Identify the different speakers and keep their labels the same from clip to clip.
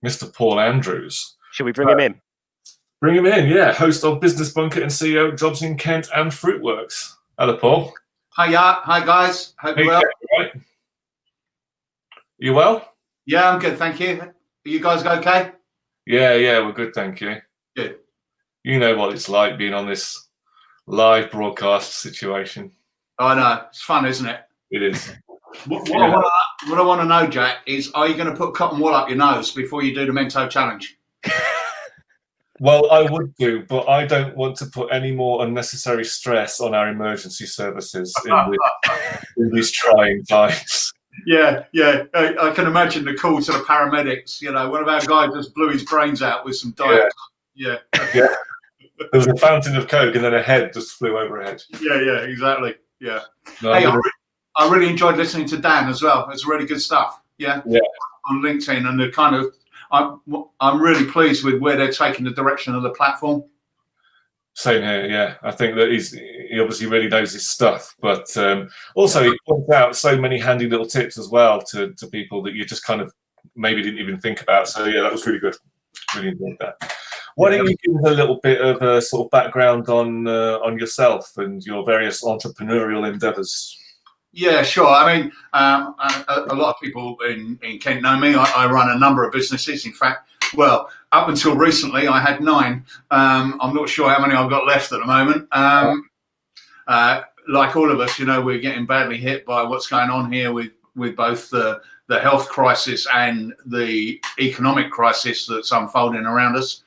Speaker 1: Mr. Paul Andrews.
Speaker 2: Should we bring him in?
Speaker 1: Bring him in, yeah. Host of Business Bunker and CEO of JobsInKent and Fruitworks. Hello, Paul.
Speaker 3: Hi guys. Hope you're well.
Speaker 1: Right? You well?
Speaker 3: Yeah, I'm good, thank you. Are you guys okay?
Speaker 1: Yeah, we're good, thank you.
Speaker 3: Good.
Speaker 1: You know what it's like being on this live broadcast situation.
Speaker 3: I know, it's fun, isn't it?
Speaker 1: It is.
Speaker 3: What I want to know, Jack, is are you going to put cotton wool up your nose before you do the Mento challenge?
Speaker 1: Well, I would do, but I don't want to put any more unnecessary stress on our emergency services in these trying times.
Speaker 3: Yeah. I can imagine the call to the paramedics. You know, one of our guys just blew his brains out with some diet. Yeah.
Speaker 1: There was a fountain of Coke and then a head just flew overhead.
Speaker 3: Yeah, exactly. Yeah.
Speaker 1: No,
Speaker 3: hey, I really enjoyed listening to Dan as well. It's really good stuff. Yeah. On LinkedIn, and the kind of I'm really pleased with where they're taking the direction of the platform.
Speaker 1: Same here, yeah. I think that he obviously really knows his stuff, but also he points out so many handy little tips as well to people that you just kind of maybe didn't even think about. So yeah, that was really good. Really enjoyed that. Why don't you give us a little bit of a sort of background on yourself and your various entrepreneurial endeavours? Yeah,
Speaker 3: sure. I mean, a lot of people in Kent know me. I run a number of businesses. In fact, well, up until recently, I had 9. I'm not sure how many I've got left at the moment. Like all of us, you know, we're getting badly hit by what's going on here with both the health crisis and the economic crisis that's unfolding around us.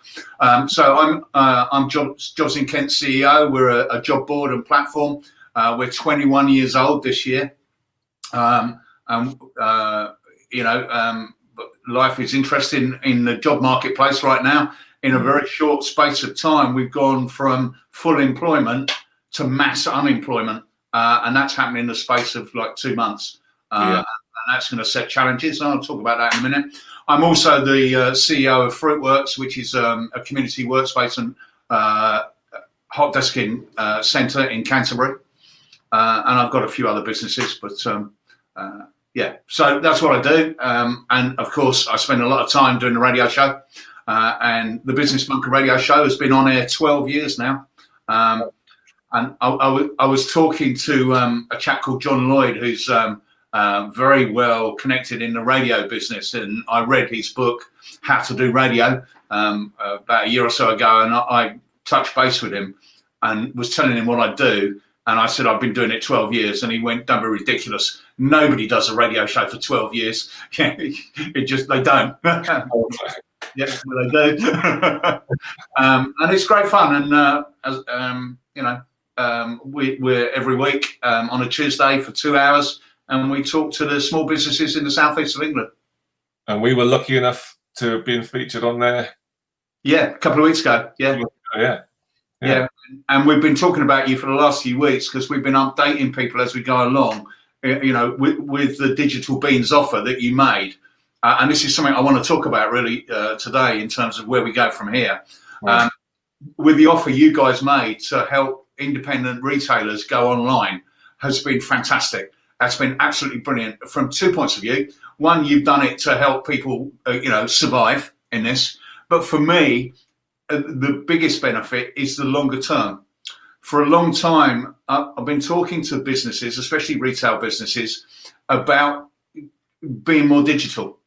Speaker 3: So I'm JobsInKent CEO. We're a job board and platform. We're 21 years old this year. Life is interesting in the job marketplace right now. In a very short space of time, we've gone from full employment to mass unemployment. And that's happening in the space of like 2 months. And that's going to set challenges. And I'll talk about that in a minute. I'm also the CEO of Fruitworks, which is a community workspace and hot desking centre in Canterbury. And I've got a few other businesses, but so that's what I do. And of course, I spend a lot of time doing the radio show. And the Business Bunker radio show has been on air 12 years now. And I was talking to a chap called John Lloyd, who's very well connected in the radio business. And I read his book, How to Do Radio, about a year or so ago. And I touched base with him and was telling him what I do. And I said, I've been doing it 12 years. And he went, don't be ridiculous. Nobody does a radio show for 12 years. They don't. Yes, well, they do. And it's great fun. And, we're every week on a Tuesday for 2 hours. And we talk to the small businesses in the southeast of England.
Speaker 1: And we were lucky enough to have been featured on there.
Speaker 3: Yeah, a couple of weeks ago. Yeah, and we've been talking about you for the last few weeks because we've been updating people as we go along, you know, with the digital beans offer that you made. And this is something I want to talk about really today in terms of where we go from here.
Speaker 1: Right.
Speaker 3: With the offer you guys made to help independent retailers go online has been fantastic. That's been absolutely brilliant from 2 points of view. One, you've done it to help people, survive in this. But for me, the biggest benefit is the longer term. For a long time, I've been talking to businesses, especially retail businesses, about being more digital.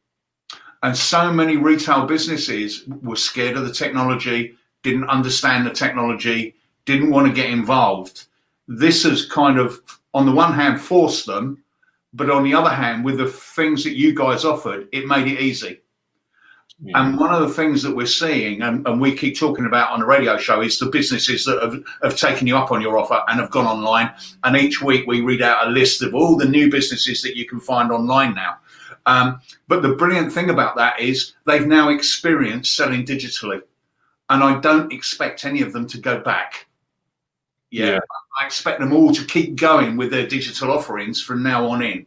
Speaker 3: And so many retail businesses were scared of the technology, didn't understand the technology, didn't want to get involved. This has kind of, on the one hand, forced them, but on the other hand, with the things that you guys offered, it made it easy. Yeah. And one of the things that we're seeing, and we keep talking about on the radio show, is the businesses that have taken you up on your offer and have gone online. And each week we read out a list of all the new businesses that you can find online now. But the brilliant thing about that is they've now experienced selling digitally. And I don't expect any of them to go back. Yeah. I expect them all to keep going with their digital offerings from now on in.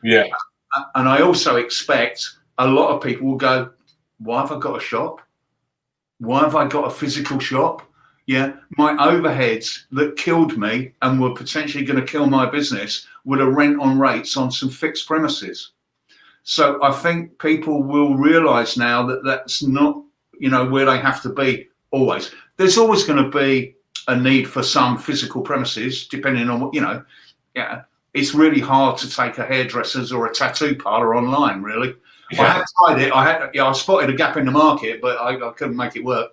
Speaker 1: Yeah.
Speaker 3: And I also expect a lot of people will go, why have I got a shop? Why have I got a physical shop? Yeah, my overheads that killed me and were potentially going to kill my business were the rent on rates on some fixed premises. So I think people will realise now that that's not, where they have to be always. There's always going to be a need for some physical premises, depending on what, yeah. It's really hard to take a hairdresser's or a tattoo parlour online, really.
Speaker 1: Yeah.
Speaker 3: I have tried it. I spotted a gap in the market, but I couldn't make it work.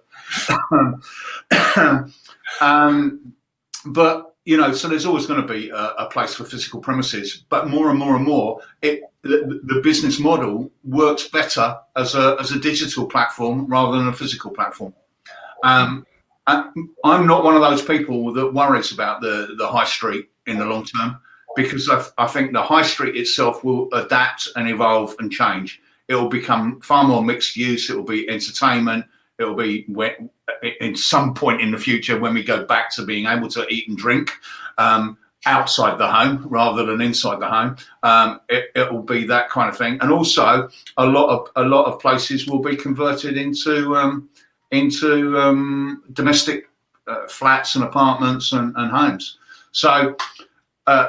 Speaker 3: But so there's always going to be a place for physical premises. But more and more and more, the business model works better as a digital platform rather than a physical platform. I'm not one of those people that worries about the high street in the long term, because I think the high street itself will adapt and evolve and change. It will become far more mixed use. It will be entertainment. It will be in some point in the future, when we go back to being able to eat and drink outside the home rather than inside the home, it will be that kind of thing. And also, a lot of places will be converted into domestic flats and apartments and homes. So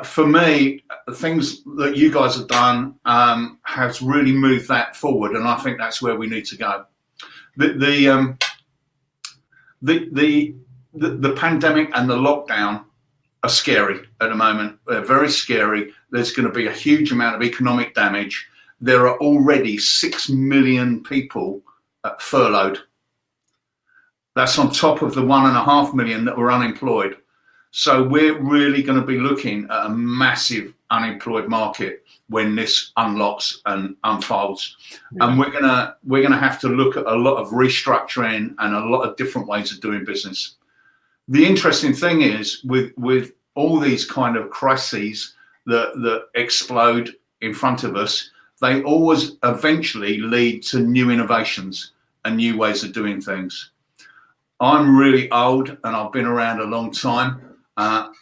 Speaker 3: for me, the things that you guys have done has really moved that forward, and I think that's where we need to go. The pandemic and the lockdown are scary at the moment. They're very scary. There's going to be a huge amount of economic damage. There are already 6 million people furloughed. That's on top of the 1.5 million that were unemployed. So we're really going to be looking at a massive unemployed market when this unlocks and unfolds. Yeah. And we're gonna have to look at a lot of restructuring and a lot of different ways of doing business. The interesting thing is, with all these kind of crises that explode in front of us, they always eventually lead to new innovations and new ways of doing things. I'm really old and I've been around a long time.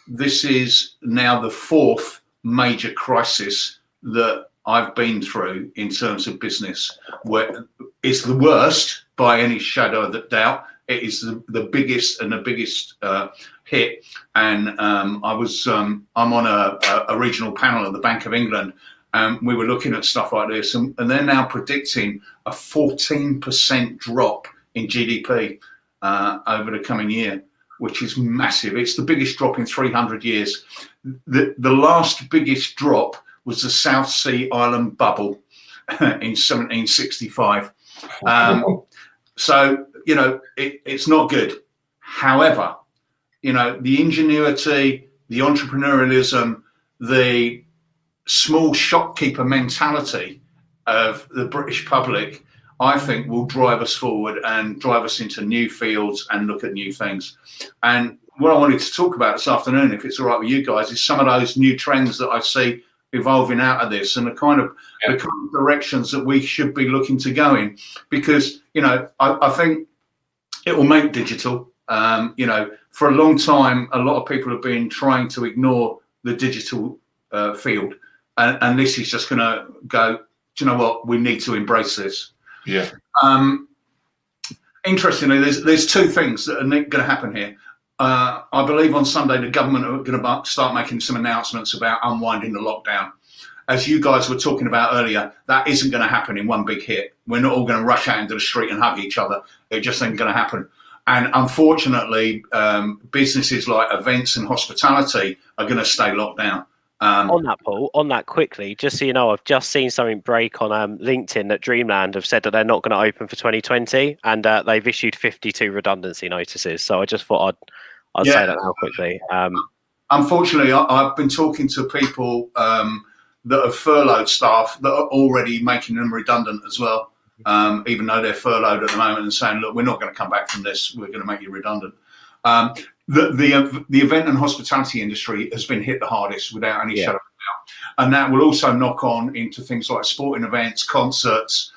Speaker 3: This is now the 4th major crisis that I've been through in terms of business, where it's the worst by any shadow of the doubt. It is the biggest hit. And I'm on a regional panel at the Bank of England, and we were looking at stuff like this, and they're now predicting a 14% drop in GDP over the coming year, which is massive. It's the biggest drop in 300 years. The last biggest drop was the South Sea Island bubble in 1765. So, it's not good. However, the ingenuity, the entrepreneurialism, the small shopkeeper mentality of the British public, I think, will drive us forward and drive us into new fields and look at new things. And what I wanted to talk about this afternoon, if it's all right with you guys, is some of those new trends that I see evolving out of this, and the kind of directions that we should be looking to go in. Because, I think it will make digital. For a long time, a lot of people have been trying to ignore the digital field. And this is just going to go, do you know what? We need to embrace this.
Speaker 1: Yeah.
Speaker 3: Interestingly, there's 2 things that are going to happen here. I believe on Sunday the government are going to start making some announcements about unwinding the lockdown. As you guys were talking about earlier, that isn't going to happen in one big hit. We're not all going to rush out into the street and hug each other. It just ain't going to happen. And unfortunately, businesses like events and hospitality are going to stay locked down.
Speaker 2: On that, Paul, quickly, just so you know, I've just seen something break on LinkedIn that Dreamland have said that they're not going to open for 2020, and they've issued 52 redundancy notices. So I just thought I'd say that now quickly.
Speaker 3: Unfortunately, I've been talking to people that have furloughed staff that are already making them redundant as well, even though they're furloughed at the moment, and saying, look, we're not going to come back from this. We're going to make you redundant. The event and hospitality industry has been hit the hardest, without any shadow of a doubt. And that will also knock on into things like sporting events, concerts,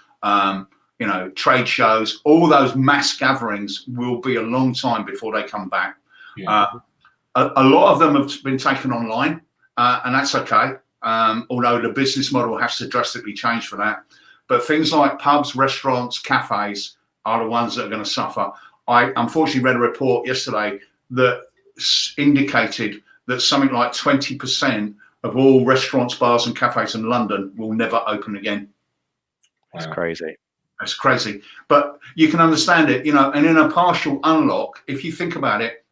Speaker 3: trade shows. All those mass gatherings will be a long time before they come back. Yeah. A lot of them have been taken online, and that's okay. Although the business model has to drastically change for that. But things like pubs, restaurants, cafes are the ones that are going to suffer. I unfortunately read a report yesterday that indicated that something like 20% of all restaurants, bars and cafes in London will never open again.
Speaker 2: It's crazy.
Speaker 3: It's crazy, but you can understand it, you know. And in a partial unlock, if you think about it,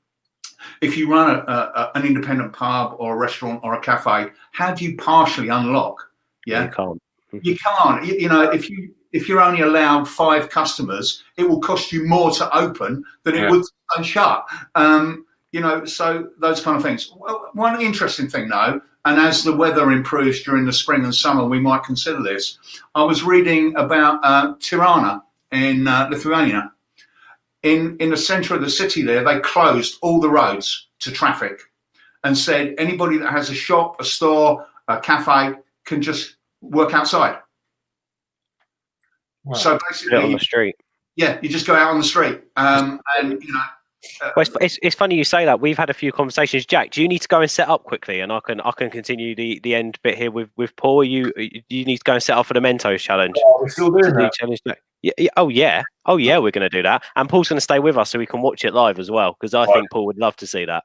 Speaker 3: if you run an independent pub or a restaurant or a cafe, how do you partially unlock? Yeah,
Speaker 2: You can't.
Speaker 3: You can't. You know, if you're only allowed 5 customers, it will cost you more to open than it would to stay shut. You know, so those kind of things. Well, one interesting thing though, and as the weather improves during the spring and summer, we might consider this. I was reading about Tirana in Lithuania. In the centre of the city there, they closed all the roads to traffic and said anybody that has a shop, a store, a cafe can just work outside.
Speaker 1: Wow.
Speaker 3: So basically,
Speaker 2: on the street.
Speaker 3: Yeah, you just go out on the street, and you know.
Speaker 2: Well, it's funny you say that. We've had a few conversations. Jack, do you need to go and set up quickly, and I can continue the end bit here with Paul? You need to go and set up for the Mentos challenge.
Speaker 1: Oh, we're still doing that.
Speaker 2: Challenge, Jack. Yeah. Oh yeah. We're going to do that, and Paul's going to stay with us so we can watch it live as well, because I think Paul would love to see that.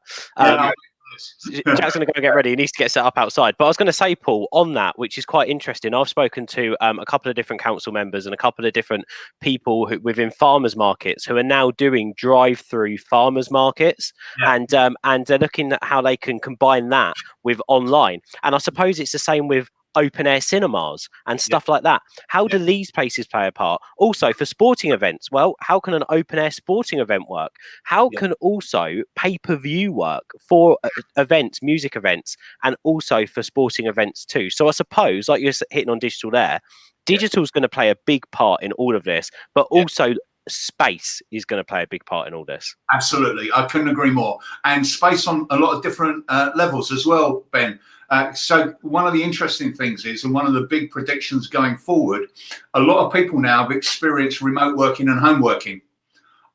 Speaker 2: Jack's going to go get ready. He needs to get set up outside. But I was going to say, Paul, on that, which is quite interesting. I've spoken to a couple of different council members and a couple of different people within farmers markets who are now doing drive-through farmers markets, and they're looking at how they can combine that with online. And I suppose it's the same with open air cinemas and stuff like that. How do these places play a part? Also for sporting events, well, how can an open air sporting event work? How can also pay-per-view work for events, music events, and also for sporting events too? So I suppose, like you're hitting on digital there, digital is going to play a big part in all of this, but also space is going to play a big part in all this.
Speaker 3: Absolutely, I couldn't agree more. And space on a lot of different levels as well, Ben. So one of the interesting things is, and one of the big predictions going forward, a lot of people now have experienced remote working and home working.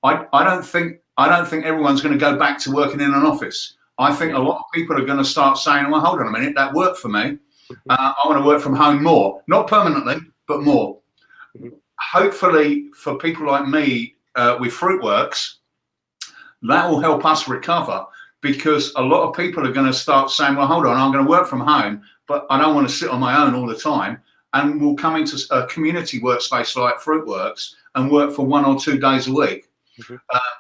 Speaker 3: I don't think everyone's going to go back to working in an office. I think a lot of people are going to start saying, well, hold on a minute, that worked for me. I want to work from home more, not permanently, but more. Hopefully for people like me with Fruitworks, that will help us recover, because a lot of people are going to start saying, well, hold on, I'm going to work from home, but I don't want to sit on my own all the time. And we'll come into a community workspace like Fruitworks and work for 1 or 2 days a week.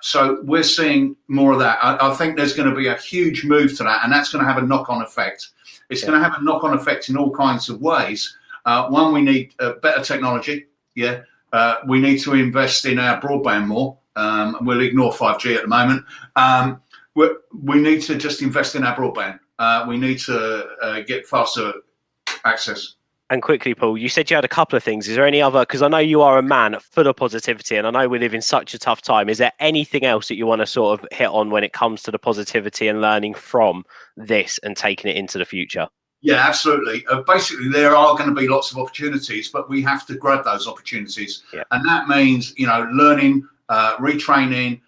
Speaker 3: So we're seeing more of that. I think there's going to be a huge move to that, and that's going to have a knock-on effect. It's going to have a knock-on effect in all kinds of ways. One, we need better technology. We need to invest in our broadband more. We'll ignore 5G at the moment. We need to just invest in our broadband. We need to get faster access.
Speaker 2: And quickly, Paul, you said you had a couple of things. Is there any other, because I know you are a man full of positivity, and I know we live in such a tough time. Is there anything else that you want to sort of hit on when it comes to the positivity and learning from this and taking it into the future?
Speaker 3: Yeah, absolutely. Basically, there are going to be lots of opportunities, but we have to grab those opportunities. And that means, you know, learning, retraining,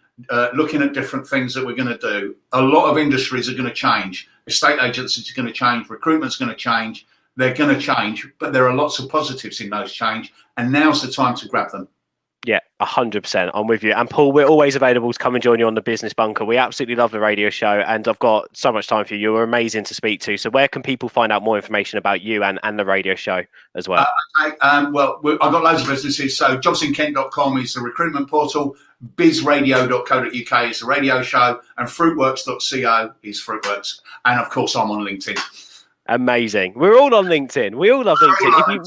Speaker 3: looking at different things that we're going to do. A lot of industries are going to change. Estate agencies are going to change. Recruitment's going to change. They're going to change, but there are lots of positives in those change, and now's the time to grab them.
Speaker 2: Yeah, 100%. I'm with you. And Paul, we're always available to come and join you on the Business Bunker. We absolutely love the radio show, and I've got so much time for you. You were amazing to speak to. So where can people find out more information about you and the radio show as well?
Speaker 3: Well, I've got loads of businesses. So JobsInKent.com is the recruitment portal. bizradio.co.uk is the radio show, and fruitworks.co is Fruitworks. And of course, I'm on LinkedIn.
Speaker 2: Amazing. We're all on LinkedIn. We all love LinkedIn.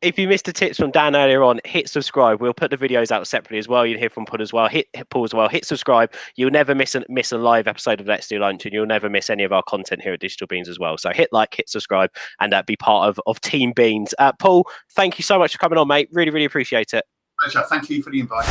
Speaker 2: If you missed the tips from Dan earlier on, hit subscribe. We'll put the videos out separately as well. You'll hear from Paul as well. Hit Paul as well. Hit subscribe. You'll never miss a live episode of Let's Do Lunch, and you'll never miss any of our content here at Digital Beans as well. So hit like, hit subscribe, and be part of Team Beans. Paul, thank you so much for coming on, mate. Really, really appreciate it.
Speaker 3: Pleasure. Thank you for the invite.